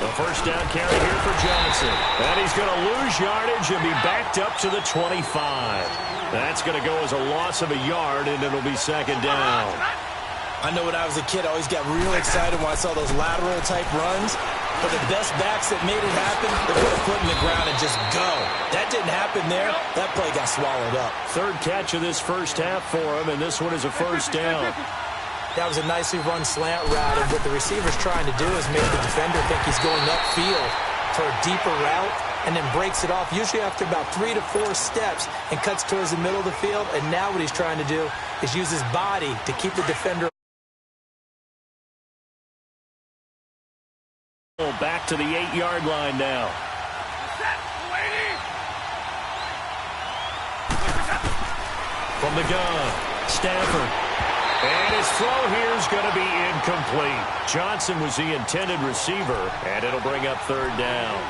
The first down carry here for Johnson. And he's going to lose yardage and be backed up to the 25. That's going to go as a loss of a yard, and it'll be second down. I know when I was a kid, I always got real excited when I saw those lateral-type runs. But the best backs that made it happen, they put a foot in the ground and just go. That didn't happen there. That play got swallowed up. Third catch of this first half for him, and this one is a first down. That was a nicely run slant route, and what the receiver's trying to do is make the defender think he's going upfield for a deeper route, and then breaks it off, usually after about 3 to 4 steps, and cuts towards the middle of the field. And now what he's trying to do is use his body to keep the defender. Back to the 8-yard line now. From the gun, Stafford. And his throw here is going to be incomplete. Johnson was the intended receiver, and it'll bring up third down.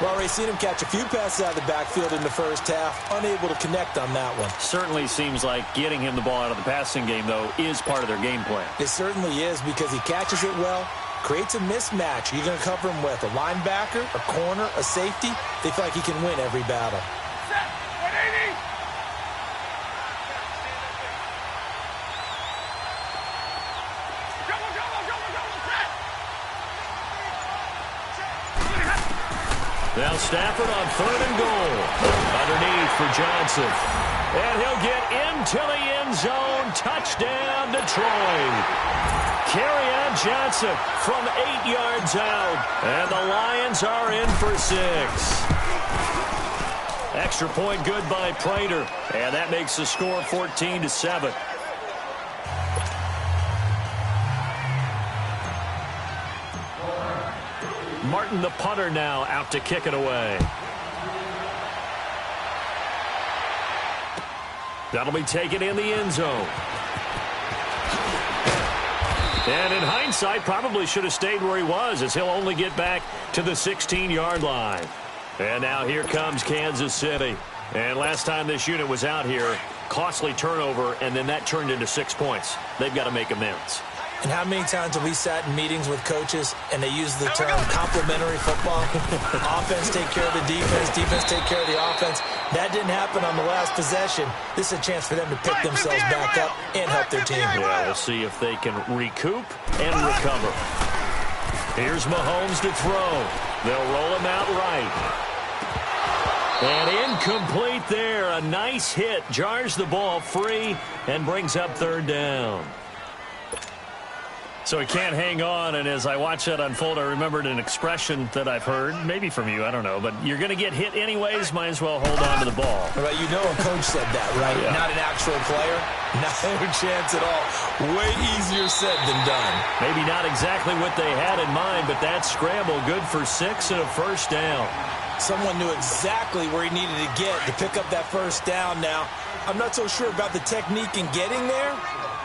Well, already seen him catch a few passes out of the backfield in the first half, unable to connect on that one. Certainly seems like getting him the ball out of the passing game, though, is part of their game plan. It certainly is, because he catches it well, creates a mismatch. You're going to cover him with a linebacker, a corner, a safety. They feel like he can win every battle. Now Stafford on third and goal. Underneath for Johnson. And he'll get into the end zone. Touchdown, Detroit. Kerryon Johnson from 8 yards out. And the Lions are in for 6. Extra point good by Prater. And that makes the score 14-7. Martin, the punter, now out to kick it away. That'll be taken in the end zone. And in hindsight, probably should have stayed where he was, as he'll only get back to the 16-yard line. And now here comes Kansas City. And last time this unit was out here, costly turnover, and then that turned into 6 points. They've got to make amends. And how many times have we sat in meetings with coaches and they use the term complementary football? Offense take care of the defense, defense take care of the offense. That didn't happen on the last possession. This is a chance for them to pick themselves back up and help their team. Yeah, we'll see if they can recoup and recover. Here's Mahomes to throw. They'll roll him out right. And incomplete there. A nice hit. Jars the ball free and brings up third down. So he can't hang on, and as I watch that unfold, I remembered an expression that I've heard, maybe from you, I don't know, but you're going to get hit anyways, might as well hold on to the ball. Right, you know a coach said that, right? Yeah. Not an actual player. No chance at all. Way easier said than done. Maybe not exactly what they had in mind, but that scramble good for 6 and a first down. Someone knew exactly where he needed to get to pick up that first down now. I'm not so sure about the technique in getting there,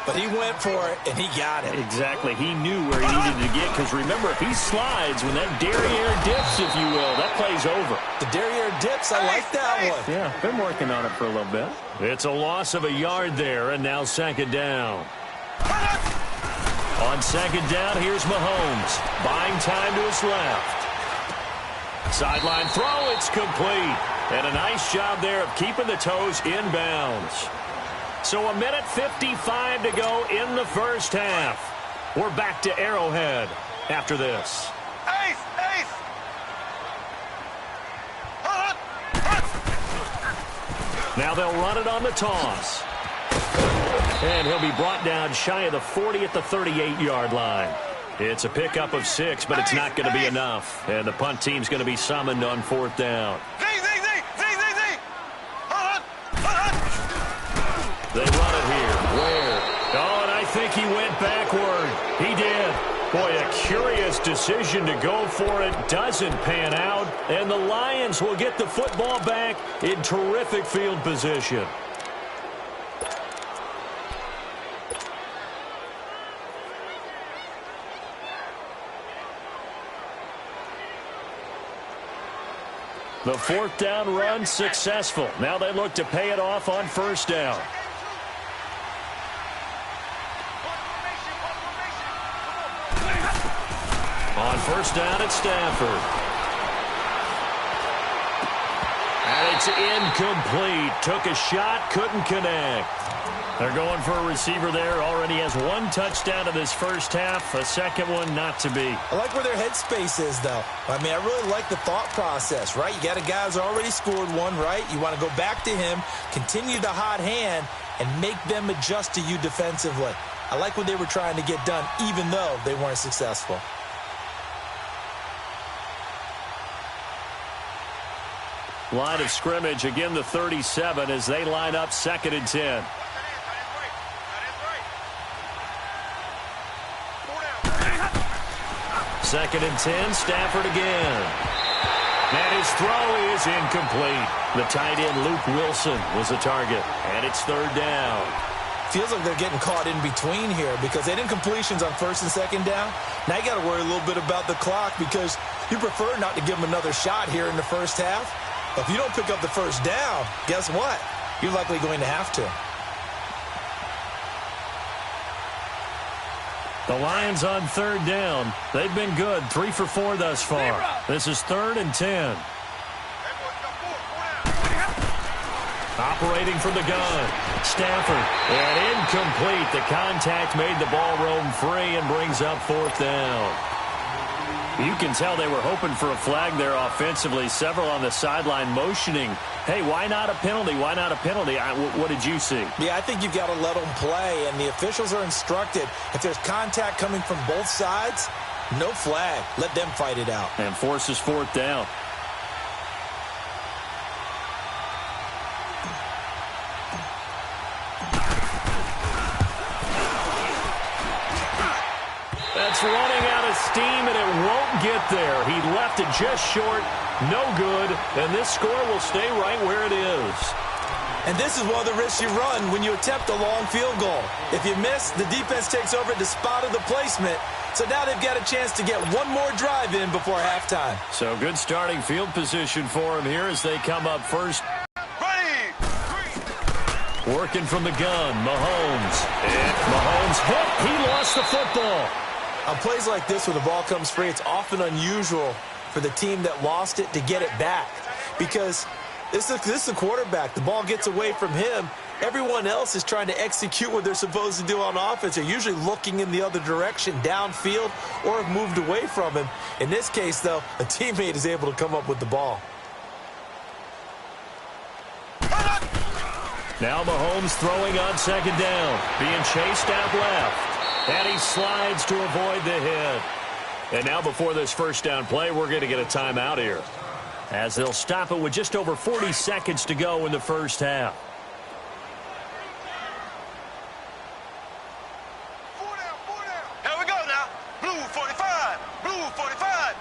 but he went for it, and he got it. Exactly. He knew where he needed to get, because remember, if he slides, when that derriere dips, if you will, that play's over. The derriere dips, I like that one. Yeah, been working on it for a little bit. It's a loss of a yard there, and now second down. On second down, here's Mahomes. Buying time to his left. Sideline throw, it's complete. And a nice job there of keeping the toes inbounds. So 1:55 to go in the first half. We're back to Arrowhead after this. Now they'll run it on the toss. And he'll be brought down shy of the 40 at the 38-yard line. It's a pickup of 6, but it's not going to be enough. And the punt team's going to be summoned on fourth down. They run it here. Where? Oh, and I think he went backward. He did. Boy, a curious decision to go for it. Doesn't pan out. And the Lions will get the football back in terrific field position. The fourth down run successful. Now they look to pay it off on first down. On first down at Stafford. And it's incomplete. Took a shot, couldn't connect. They're going for a receiver there. Already has one touchdown in this first half. A second one not to be. I like where their headspace is, though. I mean, I really like the thought process, right? You got a guy who's already scored one, right? You want to go back to him, continue the hot hand, and make them adjust to you defensively. I like what they were trying to get done, even though they weren't successful. Line of scrimmage, again the 37 as they line up 2nd and 10. Second and 10, Stafford again. And his throw is incomplete. The tight end, Luke Wilson, was the target. And it's 3rd down. Feels like they're getting caught in between here because they did incompletions on 1st and 2nd down. Now you got to worry a little bit about the clock because you prefer not to give them another shot here in the first half. But if you don't pick up the first down, guess what? You're likely going to have to. The Lions on 3rd down. They've been good, 3 for 4 thus far. This is 3rd and 10. Operating from the gun. Stafford. And incomplete. The contact made the ball roam free and brings up 4th down. You can tell they were hoping for a flag there offensively. Several on the sideline motioning. Hey, why not a penalty? Why not a penalty? What did you see? Yeah, I think you've got to let them play, and the officials are instructed. If there's contact coming from both sides, no flag. Let them fight it out. And forces 4th down. That's running out of steam, and it won't get there. He left it just short, no good, and this score will stay right where it is. And this is one of the risks you run when you attempt a long field goal. If you miss, the defense takes over at the spot of the placement, so now they've got a chance to get one more drive in before halftime. So good starting field position for him here as they come up first. Working from the gun, Mahomes. And Mahomes hit. He lost the football. On plays like this where the ball comes free, it's often unusual for the team that lost it to get it back because this is the quarterback. The ball gets away from him. Everyone else is trying to execute what they're supposed to do on offense. They're usually looking in the other direction, downfield, or have moved away from him. In this case, though, a teammate is able to come up with the ball. Now Mahomes throwing on 2nd down, being chased out left. And he slides to avoid the hit. And now before this first down play, we're going to get a timeout here, as they'll stop it with just over 40 seconds to go in the first half. Here we go now. Blue 45. Blue 45.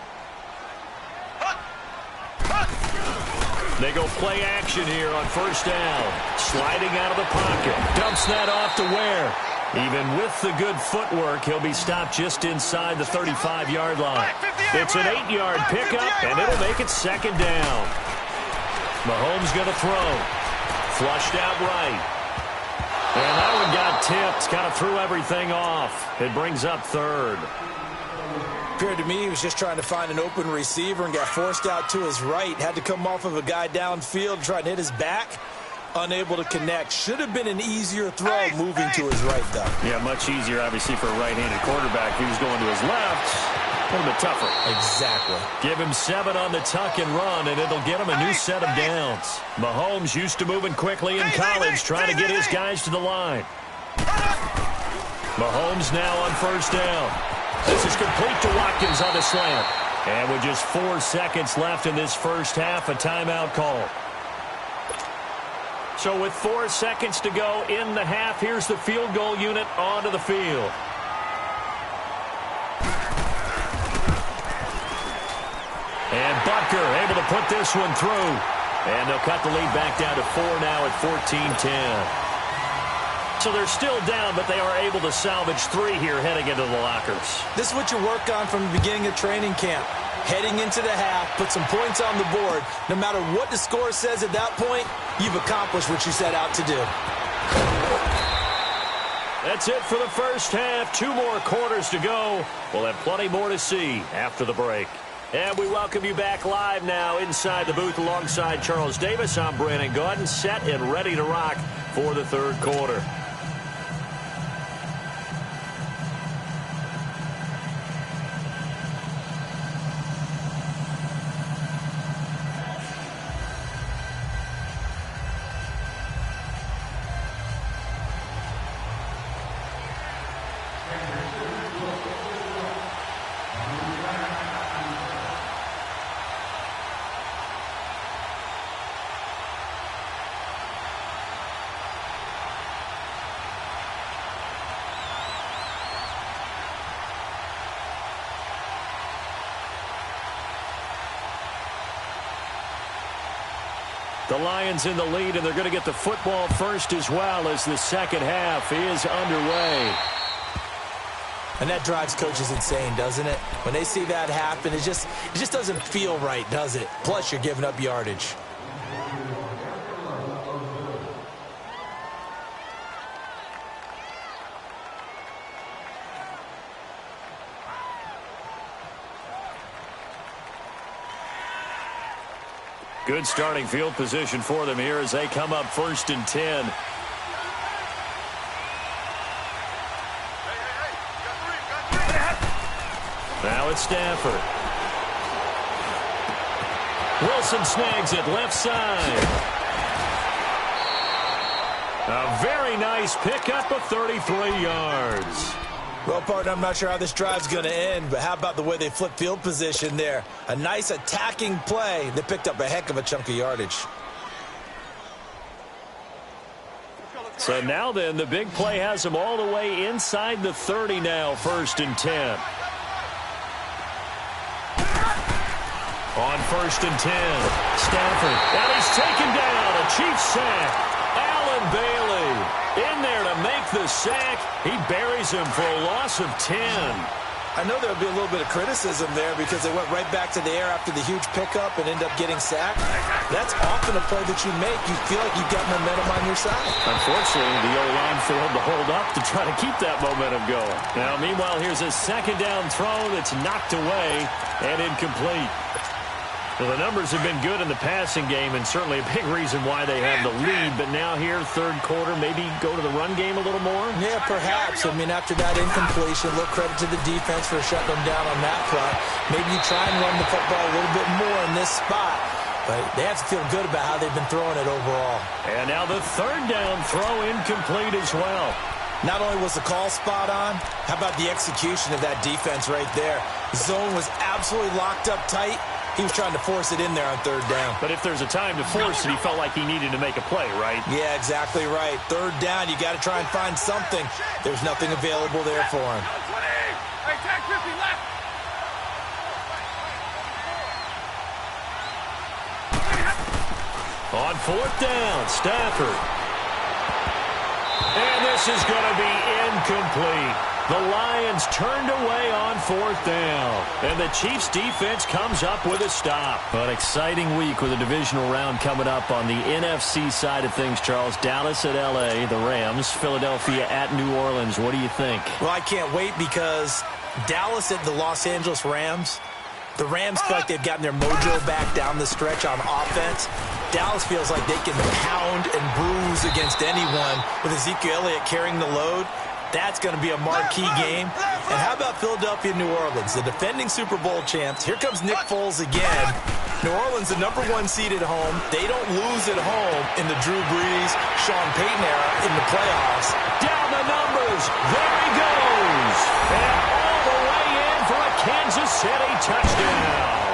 They go play action here on first down. Sliding out of the pocket. Dumps that off to Ware. Even with the good footwork, he'll be stopped just inside the 35-yard line. It's an 8-yard pickup, and it'll make it 2nd down. Mahomes going to throw. Flushed out right. And that one got tipped. Kind of threw everything off. It brings up 3rd. Appeared to me he was just trying to find an open receiver and got forced out to his right. Had to come off of a guy downfield, trying to hit his back. Unable to connect. Should have been an easier throw moving to his right, though. Yeah, much easier, obviously, for a right-handed quarterback. If he was going to his left, a little bit tougher. Exactly. Give him 7 on the tuck and run, and it'll get him a new set of downs. Mahomes used to moving quickly in college, trying to get his guys to the line. Mahomes now on first down. This is complete to Watkins on the slant. And with just 4 seconds left in this first half, a timeout call. So with 4 seconds to go in the half, here's the field goal unit onto the field. And Butker able to put this one through. And they'll cut the lead back down to 4 now at 14-10. So they're still down, but they are able to salvage 3 here heading into the lockers. This is what you work on from the beginning of training camp. Heading into the half, put some points on the board. No matter what the score says at that point, you've accomplished what you set out to do. That's it for the first half. 2 more quarters to go. We'll have plenty more to see after the break. And we welcome you back live now inside the booth alongside Charles Davis. I'm Brandon Gaudin, set and ready to rock for the third quarter. The Lions in the lead, and they're going to get the football first as well as the second half is underway. And that drives coaches insane, doesn't it? When they see that happen, it just doesn't feel right, does it? Plus, you're giving up yardage. Good starting field position for them here as they come up 1st and 10. Now it's Stafford. Wilson snags it left side. A very nice pickup of 33 yards. Well, partner, I'm not sure how this drive's going to end, but how about the way they flip field position there? A nice attacking play. They picked up a heck of a chunk of yardage. So now then, the big play has them all the way inside the 30 now, 1st and 10. On 1st and 10, Stafford. And he's taken down. A Chiefs sack. Allen Bailey in there to make the sack. He buries him for a loss of 10. I know there'll be a little bit of criticism there because they went right back to the air after the huge pickup and end up getting sacked. That's often a play that you make. You feel like you've got momentum on your side. Unfortunately, the O-line failed to hold up to try to keep that momentum going. Now, meanwhile, here's a second down throw that's knocked away and incomplete. Well, the numbers have been good in the passing game and certainly a big reason why they have the lead. But now here, third quarter, maybe go to the run game a little more? Yeah, perhaps. I mean, after that incompletion, a little credit to the defense for shutting them down on that front. Maybe you try and run the football a little bit more in this spot. But they have to feel good about how they've been throwing it overall. And now the third down throw incomplete as well. Not only was the call spot on, how about the execution of that defense right there? Zone was absolutely locked up tight. He was trying to force it in there on third down. But if there's a time to force it, he felt like he needed to make a play, right? Yeah, exactly right. Third down, you got to try and find something. There's nothing available there for him. Hey, tag 50 left. On 4th down, Stafford. And this is going to be incomplete. The Lions turned away on 4th down. And the Chiefs defense comes up with a stop. An exciting week with a divisional round coming up on the NFC side of things, Charles. Dallas at L.A., the Rams. Philadelphia at New Orleans. What do you think? Well, I can't wait because Dallas at the Los Angeles Rams. The Rams feel like they've gotten their mojo back down the stretch on offense. Dallas feels like they can pound and bruise against anyone with Ezekiel Elliott carrying the load. That's going to be a marquee game. And how about Philadelphia and New Orleans, the defending Super Bowl champs? Here comes Nick Foles again. New Orleans, the #1 seed at home. They don't lose at home in the Drew Brees, Sean Payton era in the playoffs. Down the numbers. There he goes. And all the way in for a Kansas City touchdown.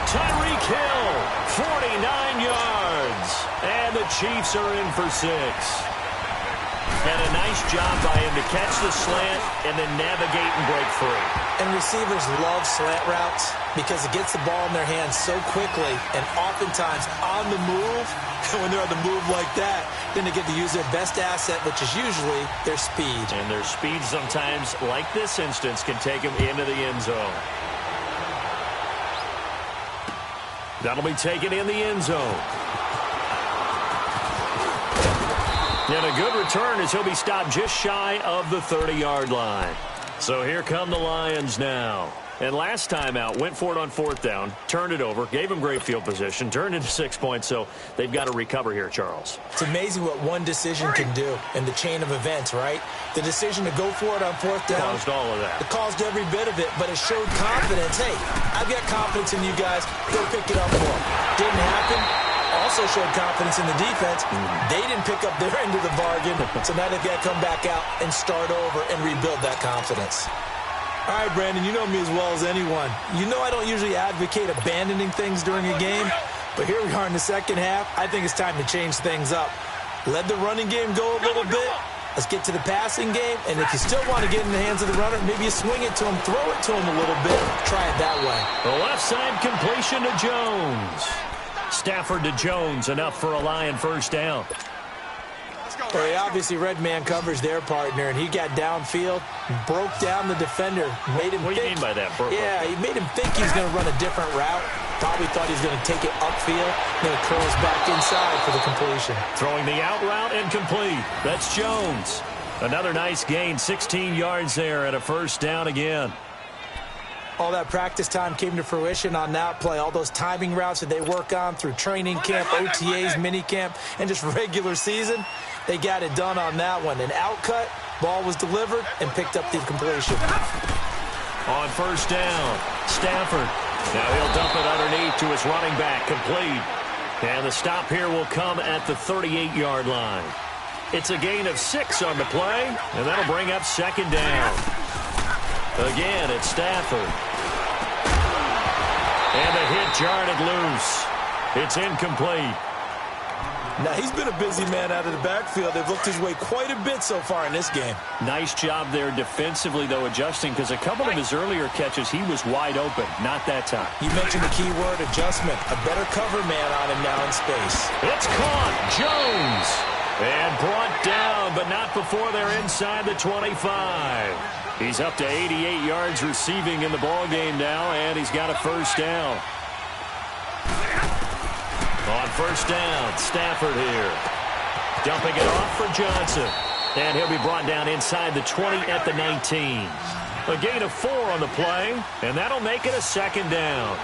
Tyreek Hill, 49 yards. And the Chiefs are in for 6. And a nice job by him to catch the slant and then navigate and break free. And receivers love slant routes because it gets the ball in their hands so quickly and oftentimes on the move. When they're on the move like that, then they get to use their best asset, which is usually their speed. And their speed sometimes, like this instance, can take them into the end zone. That'll be taken in the end zone. And a good return as he'll be stopped just shy of the 30-yard line. So here come the Lions now. And last time out, went for it on 4th down, turned it over, gave him great field position, turned into 6 points, so they've got to recover here, Charles. It's amazing what one decision can do in the chain of events, right? The decision to go for it on 4th down. Caused all of that. It caused every bit of it, but it showed confidence. Hey, I've got confidence in you guys. Go pick it up for them. Didn't happen. Also showed confidence in the defense. They didn't pick up their end of the bargain, so now they've got to come back out and start over and rebuild that confidence. All right, Brandon, you know me as well as anyone. You know I don't usually advocate abandoning things during a game, but here we are in the second half. I think it's time to change things up. Let the running game go a little bit. Let's get to the passing game, and if you still want to get in the hands of the runner, maybe you swing it to him, throw it to him a little bit. Try it that way. The left side completion to Jones. Stafford to Jones, enough for a Lion first down. Well, he obviously read man coverage their partner, and he got downfield, broke down the defender, made him What do you mean by that, Burke? Yeah, he made him think he was going to run a different route. Probably thought he was going to take it upfield, then it curls back inside for the completion. Throwing the out route and complete. That's Jones. Another nice gain, 16 yards there and a first down again. All that practice time came to fruition on that play. All those timing routes that they work on through training camp, OTAs, minicamp, and just regular season, they got it done on that one. An outcut, ball was delivered, and picked up the completion. On first down, Stafford. Now he'll dump it underneath to his running back, complete. And the stop here will come at the 38-yard line. It's a gain of 6 on the play, and that'll bring up second down. Again, it's Stafford. And the hit jarred it loose. It's incomplete. Now, he's been a busy man out of the backfield. They've looked his way quite a bit so far in this game. Nice job there defensively, though, adjusting, because a couple of his earlier catches, he was wide open. Not that time. You mentioned the key word, adjustment. A better cover man on him now in space. It's caught. Jones. And brought down, but not before they're inside the 25. He's up to 88 yards receiving in the ballgame now, and he's got a first down. On first down, Stafford here. Dumping it off for Johnson. And he'll be brought down inside the 20 at the 19. A gain of 4 on the play, and that'll make it a second down.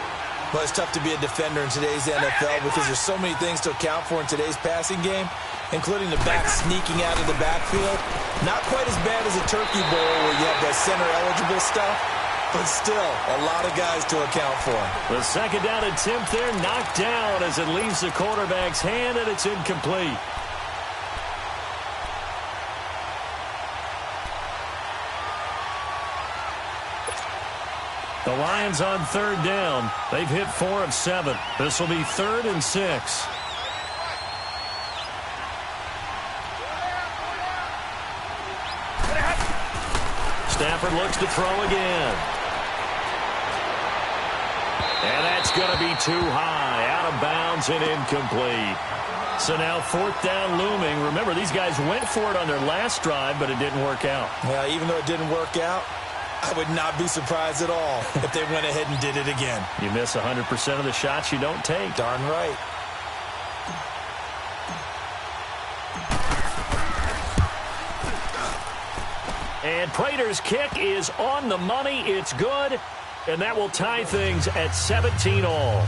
Well, it's tough to be a defender in today's NFL because there's so many things to account for in today's passing game, including the back sneaking out of the backfield. Not quite as bad as a turkey bowl where you have that center-eligible stuff, but still a lot of guys to account for. The second down attempt there knocked down as it leaves the quarterback's hand, and it's incomplete. The Lions on third down. They've hit 4 of 7. This will be 3rd and 6. Stafford looks to throw again. And that's going to be too high. Out of bounds and incomplete. So now 4th down looming. Remember, these guys went for it on their last drive, but it didn't work out. Yeah, even though it didn't work out, I would not be surprised at all if they went ahead and did it again. You miss 100% of the shots you don't take. Darn right. And Prater's kick is on the money. It's good. And that will tie things at 17 all.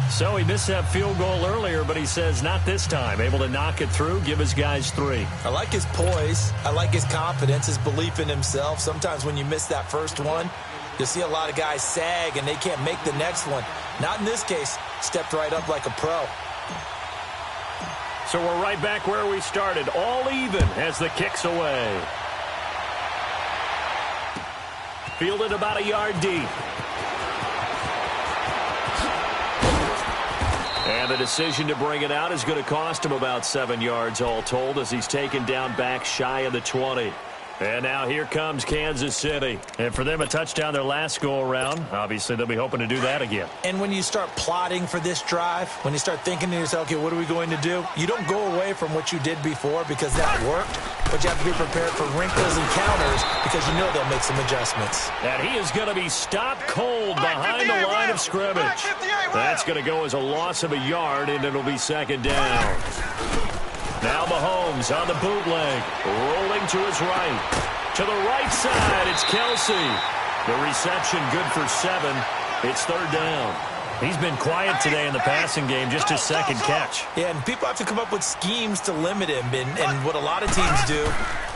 So he missed that field goal earlier, but he says not this time. Able to knock it through, give his guys 3. I like his poise. I like his confidence, his belief in himself. Sometimes when you miss that first one, you'll see a lot of guys sag and they can't make the next one. Not in this case. Stepped right up like a pro. So we're right back where we started. All even as the kick's away. Fielded about a yard deep. And the decision to bring it out is going to cost him about 7 yards all told as he's taken down back shy of the 20. And now here comes Kansas City. And for them, a touchdown their last go-around. Obviously, they'll be hoping to do that again. And when you start plotting for this drive, when you start thinking to yourself, okay, what are we going to do? You don't go away from what you did before because that worked. But you have to be prepared for wrinkles and counters because you know they'll make some adjustments. And he is going to be stopped cold behind the line of scrimmage. That's going to go as a loss of a yard, and it'll be second down. Now Mahomes on the bootleg, rolling to his right. To the right side, it's Kelsey. The reception good for 7. It's 3rd down. He's been quiet today in the passing game, just his second catch. Yeah, and people have to come up with schemes to limit him. And what a lot of teams do,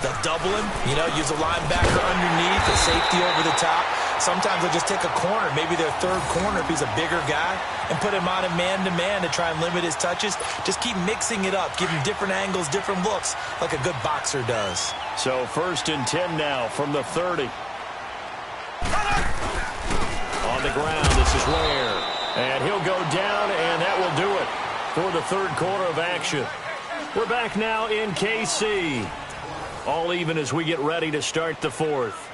they'll double him, use a linebacker underneath, a safety over the top. Sometimes they'll just take a corner, maybe their 3rd corner if he's a bigger guy, and put him on a man-to-man to try and limit his touches. Just keep mixing it up, give him different angles, different looks, like a good boxer does. So 1st and 10 now from the 30. On the ground, this is Ware. And he'll go down, and that will do it for the 3rd quarter of action. We're back now in KC. All even as we get ready to start the 4th.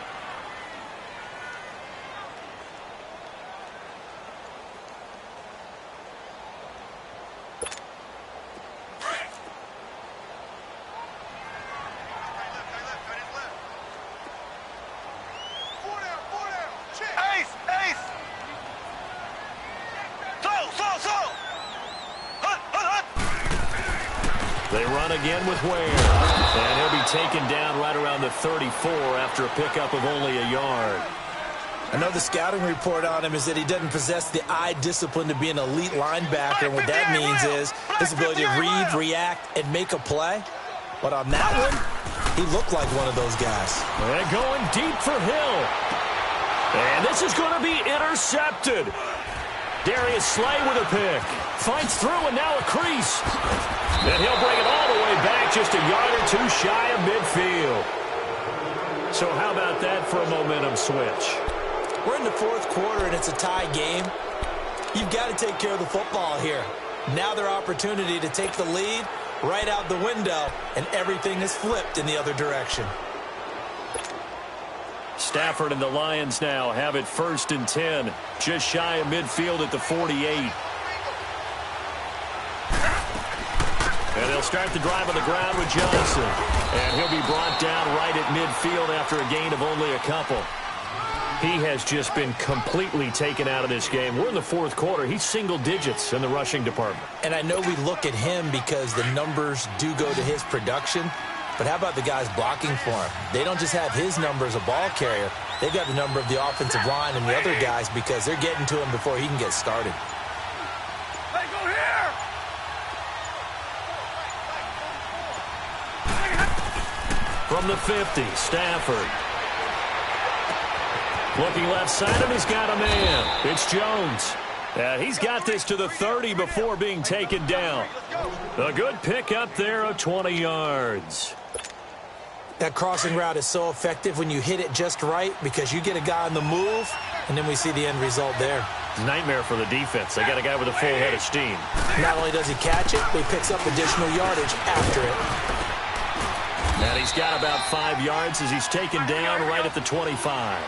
They run again with Ware. And he'll be taken down right around the 34 after a pickup of only a yard. I know the scouting report on him is that he doesn't possess the eye discipline to be an elite linebacker. And what that means is his ability to read, react, and make a play. But on that one, he looked like one of those guys. And going deep for Hill. And this is going to be intercepted. Darius Slay with a pick. Finds through, and now a crease. And he'll bring it all the way back, just a yard or 2 shy of midfield. So how about that for a momentum switch? We're in the 4th quarter, and it's a tie game. You've got to take care of the football here. Now their opportunity to take the lead right out the window, and everything is flipped in the other direction. Stafford and the Lions now have it 1st and 10, just shy of midfield at the 48. And they'll start the drive on the ground with Johnson. And he'll be brought down right at midfield after a gain of only a couple. He has just been completely taken out of this game. We're in the 4th quarter. He's single digits in the rushing department. And I know we look at him because the numbers do go to his production. But how about the guys blocking for him? They don't just have his number as a ball carrier. They've got the number of the offensive line and the other guys because they're getting to him before he can get started. Hey, go here! From the 50, Stafford. Looking left side, and he's got a man. It's Jones. He's got this to the 30 before being taken down. A good pickup there of 20 yards. That crossing route is so effective when you hit it just right because you get a guy on the move, and then we see the end result there. Nightmare for the defense. They got a guy with a full head of steam. Not only does he catch it, but he picks up additional yardage after it. And he's got about 5 yards as he's taken down right at the 25.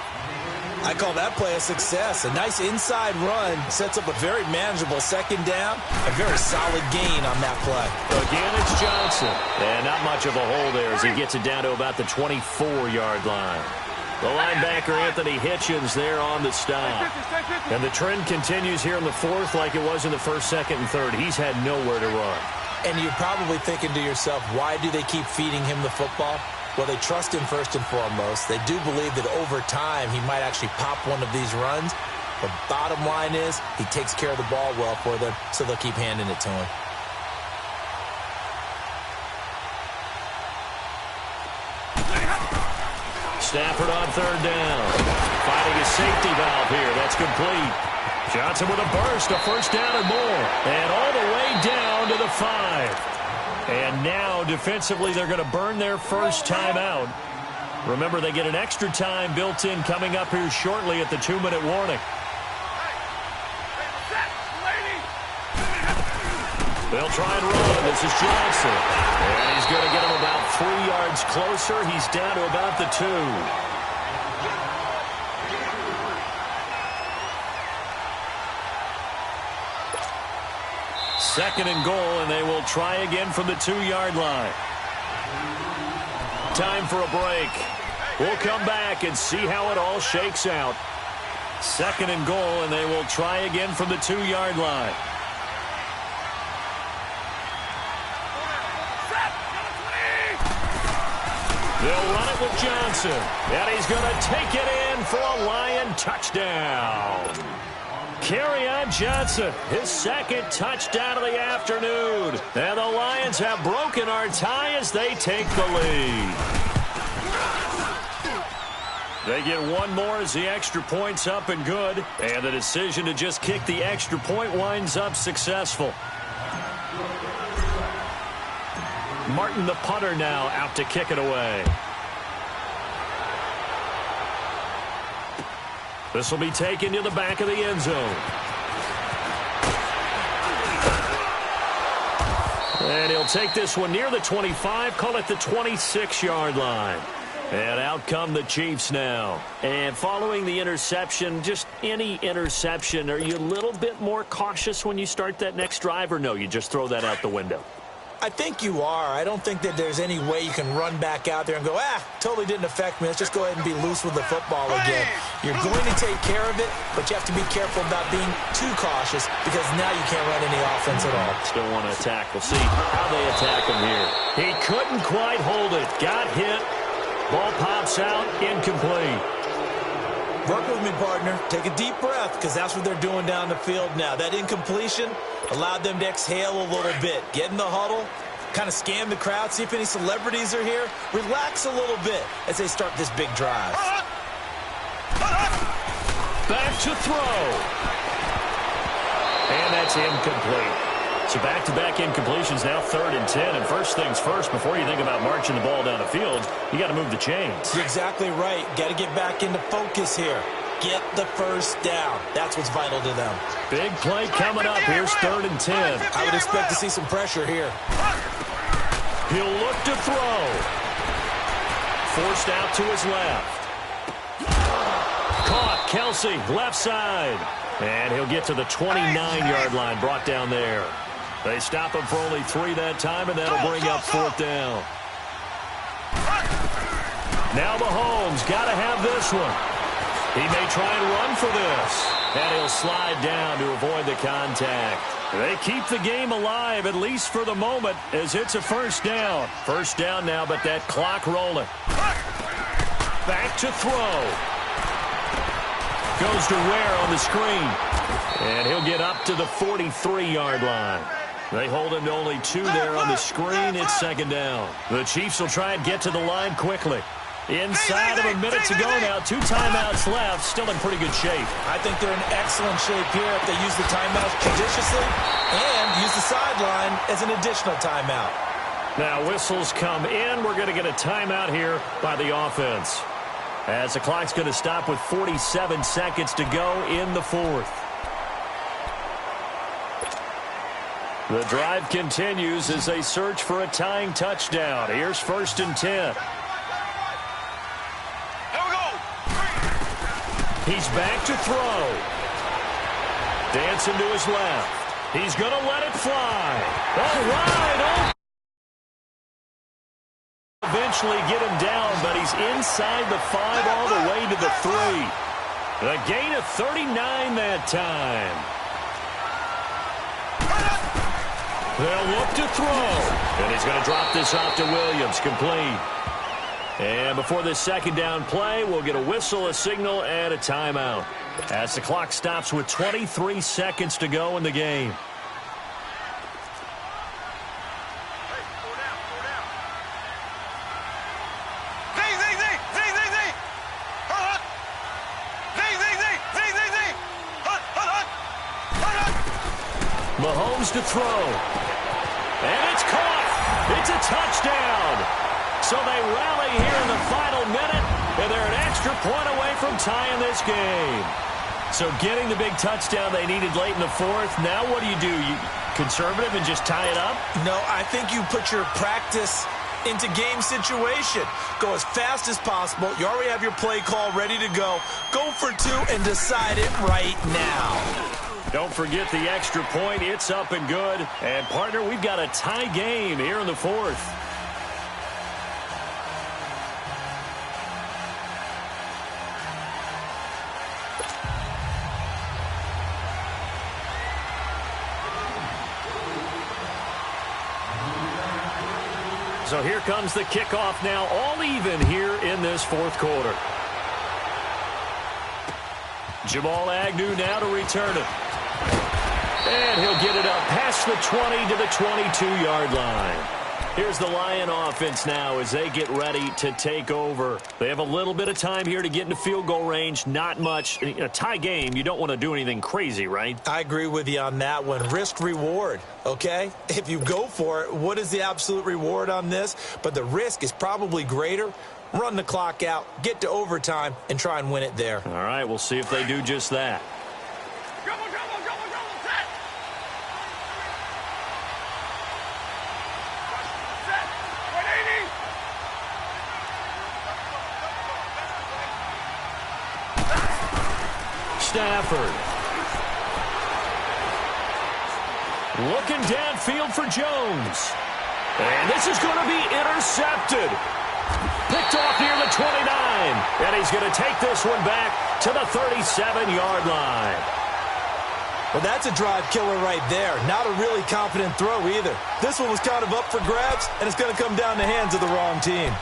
I call that play a success. A nice inside run sets up a very manageable 2nd down. A very solid gain on that play. Again, it's Johnson. And not much of a hole there as he gets it down to about the 24-yard line. The linebacker, Anthony Hitchens, there on the stop. And the trend continues here in the 4th like it was in the 1st, 2nd, and 3rd. He's had nowhere to run. And you're probably thinking to yourself, why do they keep feeding him the football? Well, they trust him first and foremost. They do believe that over time he might actually pop one of these runs. But bottom line is he takes care of the ball well for them, so they'll keep handing it to him. Stafford on 3rd down. Finding a safety valve here. That's complete. Johnson with a burst, a 1st down and more. And all the way down to the 5. And now, defensively, they're going to burn their first timeout. Remember, they get an extra time built in coming up here shortly at the 2-minute warning. They'll try and run. This is Johnson. And he's going to get him about 3 yards closer. He's down to about the 2. 2nd and goal, and they will try again from the 2-yard line. Time for a break. We'll come back and see how it all shakes out. 2nd and goal, and they will try again from the 2-yard line. They'll run it with Johnson. And he's going to take it in for a Lion touchdown. Kerryon Johnson, his second touchdown of the afternoon. And the Lions have broken our tie as they take the lead. They get one more as the extra point's up and good. And the decision to just kick the extra point winds up successful. Martin, the punter, now out to kick it away. This will be taken to the back of the end zone. And he'll take this one near the 25, call it the 26-yard line. And out come the Chiefs now. And following the interception, just any interception, are you a little bit more cautious when you start that next drive, or no, you just throw that out the window? I think you are. I don't think that there's any way you can run back out there and go, totally didn't affect me. Let's just go ahead and be loose with the football again. You're going to take care of it, but you have to be careful about being too cautious because now you can't run any offense at all. Still want to attack. We'll see how they attack him here. He couldn't quite hold it. Got hit. Ball pops out. Incomplete. Work with me, partner. Take a deep breath because that's what they're doing down the field now. That incompletion allowed them to exhale a little bit. Get in the huddle, kind of scan the crowd, see if any celebrities are here. Relax a little bit as they start this big drive. Back to throw. And that's incomplete. So back-to-back incompletions now, 3rd and 10. And first things first, before you think about marching the ball down the field, you got to move the chains. You're exactly right. Got to get back into focus here. Get the first down. That's what's vital to them. Big play coming up. Here's 3rd and 10. I would expect to see some pressure here. He'll look to throw. Forced out to his left. Caught. Kelsey, left side. And he'll get to the 29-yard line, brought down there. They stop him for only 3 that time, and that'll bring up 4th down. Now Mahomes got to have this one. He may try and run for this. And he'll slide down to avoid the contact. They keep the game alive, at least for the moment, as it's a first down. First down now, but that clock rolling. Back to throw. Goes to Ware on the screen. And he'll get up to the 43-yard line. They hold him to only 2 there on the screen. It's 2nd down. The Chiefs will try and get to the line quickly. Inside of a minute to go now. 2 timeouts left. Still in pretty good shape. I think they're in excellent shape here if they use the timeouts judiciously and use the sideline as an additional timeout. Now whistles come in. We're going to get a timeout here by the offense, as the clock's going to stop with 47 seconds to go in the 4th. The drive continues as they search for a tying touchdown. Here's 1st and 10. He's back to throw. Dancing to his left. He's going to let it fly. All right. Eventually get him down, but he's inside the 5 all the way to the 3. A gain of 39 that time. They'll look to throw. And he's going to drop this off to Williams. Complete. And before this 2nd down play, we'll get a whistle, a signal, and a timeout, as the clock stops with 23 seconds to go in the game. Mahomes to throw. And it's caught. It's a touchdown. So they rally here in the final minute, and they're an extra point away from tying this game. So getting the big touchdown they needed late in the 4th. Now what do? You conservative and just tie it up? No, I think you put your practice into game situation. Go as fast as possible. You already have your play call ready to go. Go for 2 and decide it right now. Don't forget the extra point. It's up and good. And, partner, we've got a tie game here in the 4th. So here comes the kickoff now, all even here in this fourth quarter. Jamal Agnew now to return it. And he'll get it up past the 20 to the 22-yard line. Here's the Lion offense now as they get ready to take over. They have a little bit of time here to get into field goal range. Not much. In a tie game, you don't want to do anything crazy, right? I agree with you on that one. Risk-reward, okay? If you go for it, what is the absolute reward on this? But the risk is probably greater. Run the clock out, get to overtime, and try and win it there. All right, we'll see if they do just that. Stafford. Looking downfield for Jones. And this is going to be intercepted. Picked off near the 29. And he's going to take this one back to the 37-yard line. Well, that's a drive killer right there. Not a really confident throw either. This one was kind of up for grabs, and it's going to come down the hands of the wrong team.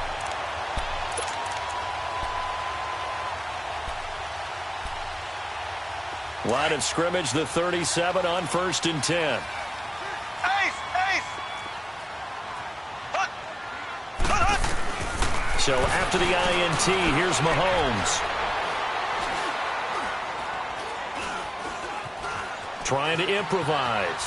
Line of scrimmage, the 37 on 1st and 10. Ace! Hut! Hut! So after the INT, here's Mahomes. Trying to improvise.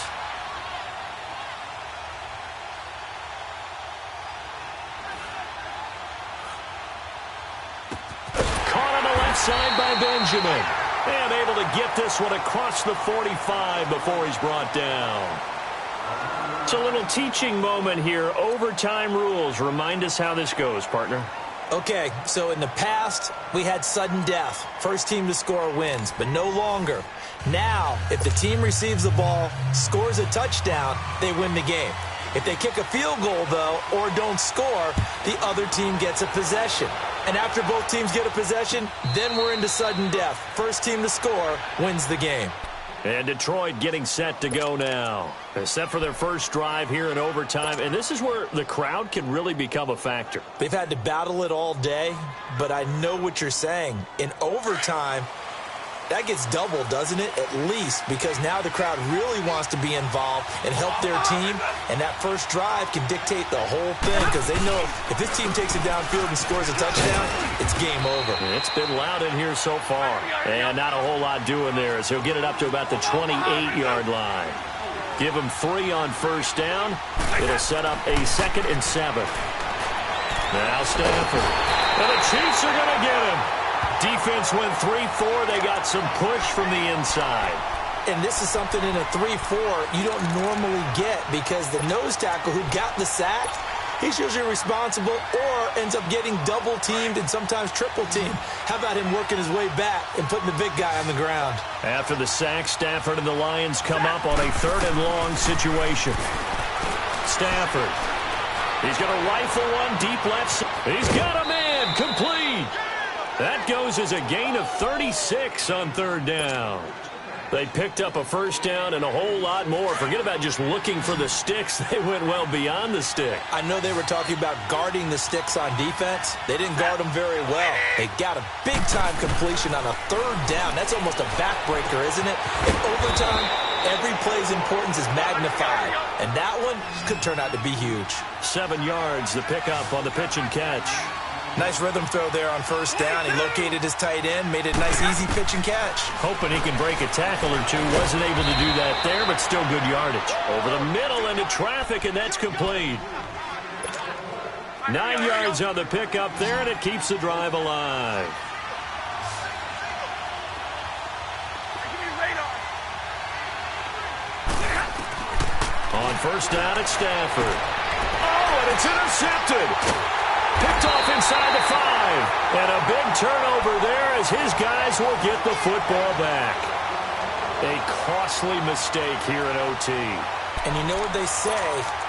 Caught on the left side by Benjamin. And able to get this one across the 45 before he's brought down. It's a little teaching moment here. Overtime rules. Remind us how this goes, partner. Okay, so in the past, we had sudden death. First team to score wins, but no longer. Now, if the team receives the ball, scores a touchdown, they win the game. If they kick a field goal, though, or don't score, the other team gets a possession. And after both teams get a possession, then we're into sudden death. First team to score wins the game. And Detroit getting set to go now. They're set for their first drive here in overtime, and this is where the crowd can really become a factor. They've had to battle it all day, but I know what you're saying. In overtime, that gets doubled, doesn't it? At least, because now the crowd really wants to be involved and help their team, and that first drive can dictate the whole thing because they know if this team takes it downfield and scores a touchdown, it's game over. It's been loud in here so far, and not a whole lot doing there as he'll get it up to about the 28-yard line. Give him 3 on first down. It'll set up a 2nd and 7. Now Stafford. And the Chiefs are going to get him. Defense went 3-4. They got some push from the inside. And this is something in a 3-4 you don't normally get because the nose tackle who got the sack, he's usually responsible or ends up getting double-teamed and sometimes triple-teamed. How about him working his way back and putting the big guy on the ground? After the sack, Stafford and the Lions come up on a 3rd and long situation. Stafford. He's going to rifle one deep left side. He's got a man. Complete. That goes as a gain of 36 on 3rd down. They picked up a first down and a whole lot more. Forget about just looking for the sticks. They went well beyond the stick. I know they were talking about guarding the sticks on defense. They didn't guard them very well. They got a big-time completion on a 3rd down. That's almost a backbreaker, isn't it? In overtime, every play's importance is magnified. And that one could turn out to be huge. 7 yards, the pickup on the pitch and catch. Nice rhythm throw there on first down. He located his tight end, made it a nice, easy pitch and catch. Hoping he can break a tackle or two. Wasn't able to do that there, but still good yardage. Over the middle into traffic, and that's complete. 9 yards on the pickup there, and it keeps the drive alive. On first down, it's Stafford. Oh, and it's intercepted. Picked off inside the 5. And a big turnover there as his guys will get the football back. A costly mistake here in OT. And you know what they say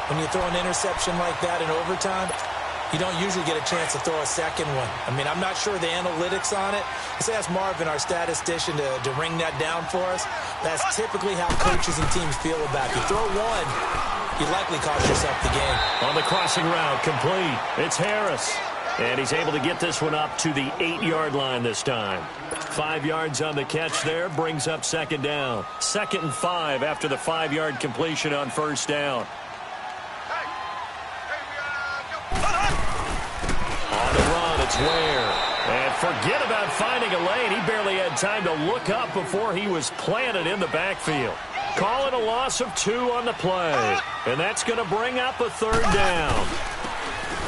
when you throw an interception like that in overtime? You don't usually get a chance to throw a second one. I mean, I'm not sure the analytics on it. Let's ask Marvin, our statistician, to ring that down for us. That's typically how coaches and teams feel about it. You throw one, you likely cost yourself the game. On the crossing route, complete. It's Harris. And he's able to get this one up to the 8-yard line this time. 5 yards on the catch there, brings up second down. 2nd and 5 after the 5-yard completion on first down. On the run, it's Ware. And forget about finding a lane. He barely had time to look up before he was planted in the backfield. Call it a loss of 2 on the play. And that's going to bring up a 3rd down.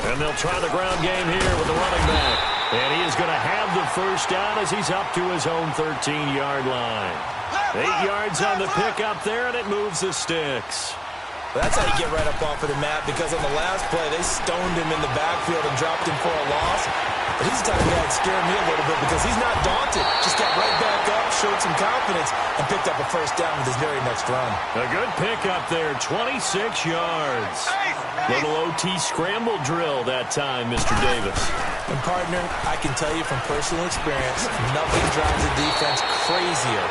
And they'll try the ground game here with the running back. And he is going to have the first down as he's up to his own 13-yard line. 8 yards on the pickup there, and it moves the sticks. That's how you get right up off of the mat, because on the last play, they stoned him in the backfield and dropped him for a loss. But he's the type of guy that scared me a little bit because he's not daunted. Just got right back up, showed some confidence, and picked up a first down with his very next run. A good pickup there, 26 yards. Little OT scramble drill that time, Mr. Davis. And, partner, I can tell you from personal experience, nothing drives a defense crazier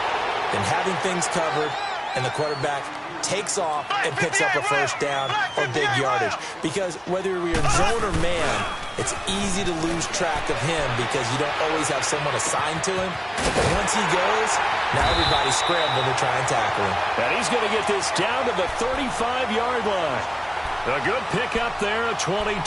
than having things covered and the quarterback takes off and picks up a first down or big yardage. Because whether you're in zone or man, it's easy to lose track of him because you don't always have someone assigned to him. But once he goes, now everybody's scrambling to try and tackle him. And he's going to get this down to the 35-yard line. A good pickup there, a 22.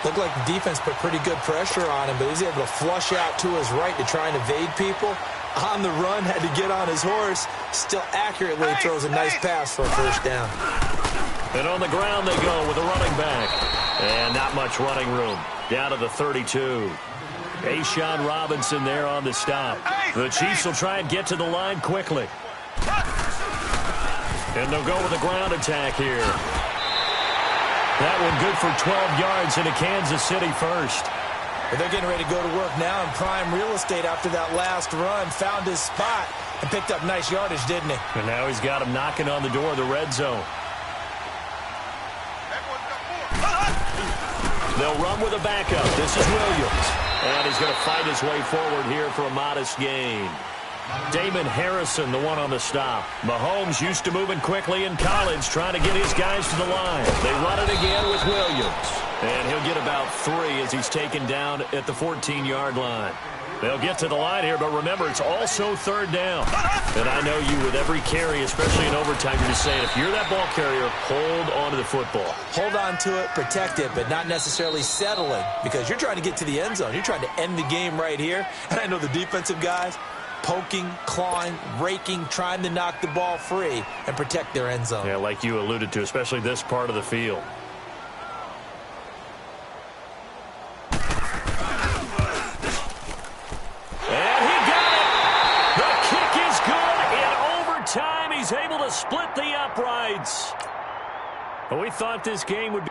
Looked like the defense put pretty good pressure on him, but he was able to flush out to his right to try and evade people. On the run, had to get on his horse. Still accurately throws a nice pass for a first down. And on the ground they go with a running back. And not much running room. Down to the 32. Ashawn Robinson there on the stop. The Chiefs will try and get to the line quickly. And they'll go with a ground attack here. That one good for 12 yards into Kansas City first. But they're getting ready to go to work now in prime real estate after that last run. Found his spot and picked up nice yardage, didn't he? And now he's got him knocking on the door of the red zone. They'll run with a backup. This is Williams. And he's going to fight his way forward here for a modest gain. Damon Harrison, the one on the stop. Mahomes used to moving quickly in college, trying to get his guys to the line. They run it again with Williams. And he'll get about 3 as he's taken down at the 14-yard line. They'll get to the line here, but remember, it's also 3rd down. And I know you, with every carry, especially in overtime, you're just saying, if you're that ball carrier, hold on to the football. Hold on to it, protect it, but not necessarily settle it, because you're trying to get to the end zone. You're trying to end the game right here. And I know the defensive guys, poking, clawing, raking, trying to knock the ball free and protect their end zone. Yeah, like you alluded to, especially this part of the field. And he got it! The kick is good. In overtime, he's able to split the uprights. But we thought this game would be